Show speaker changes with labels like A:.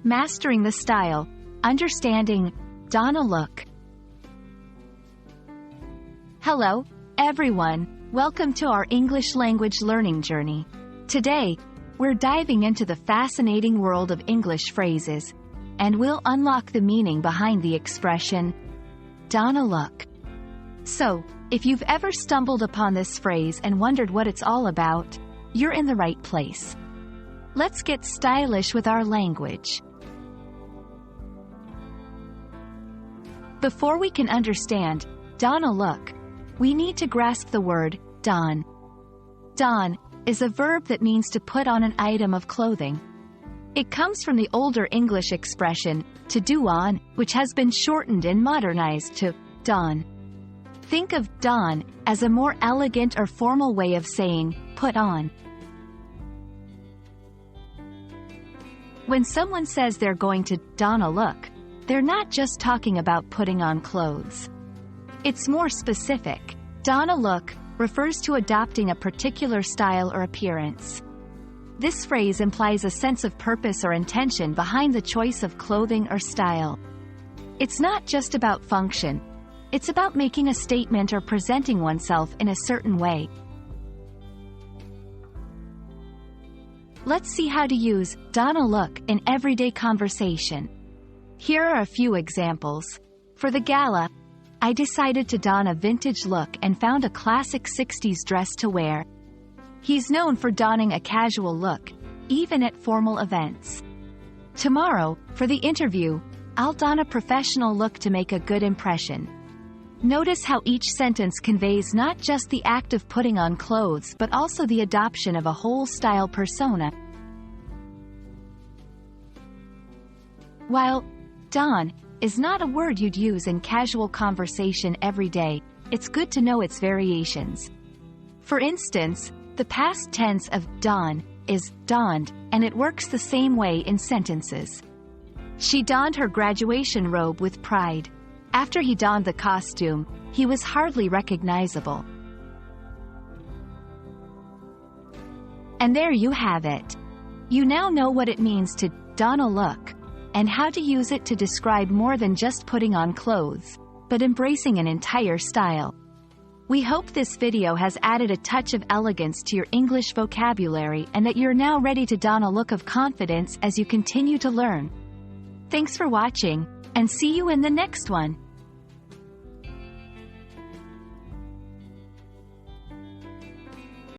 A: Mastering the style. Understanding. Don a look. Hello, everyone. Welcome to our English language learning journey. Today, we're diving into the fascinating world of English phrases, and we'll unlock the meaning behind the expression, don a look. So, if you've ever stumbled upon this phrase and wondered what it's all about, you're in the right place. Let's get stylish with our language. Before we can understand don a look, we need to grasp the word don. Don is a verb that means to put on an item of clothing. It comes from the older English expression to do on, which has been shortened and modernized to don. Think of don as a more elegant or formal way of saying put on. When someone says they're going to don a look, they're not just talking about putting on clothes. It's more specific. Don a look refers to adopting a particular style or appearance. This phrase implies a sense of purpose or intention behind the choice of clothing or style. It's not just about function. It's about making a statement or presenting oneself in a certain way. Let's see how to use don a look in everyday conversation. Here are a few examples. For the gala, I decided to don a vintage look and found a classic 60s dress to wear. He's known for donning a casual look, even at formal events. Tomorrow, for the interview, I'll don a professional look to make a good impression. Notice how each sentence conveys not just the act of putting on clothes but also the adoption of a whole style persona. While don is not a word you'd use in casual conversation every day, it's good to know its variations. For instance, the past tense of don is donned, and it works the same way in sentences. She donned her graduation robe with pride. After he donned the costume, he was hardly recognizable. And there you have it. You now know what it means to don a look, and how to use it to describe more than just putting on clothes, but embracing an entire style. We hope this video has added a touch of elegance to your English vocabulary and that you're now ready to don a look of confidence as you continue to learn. Thanks for watching, and see you in the next one.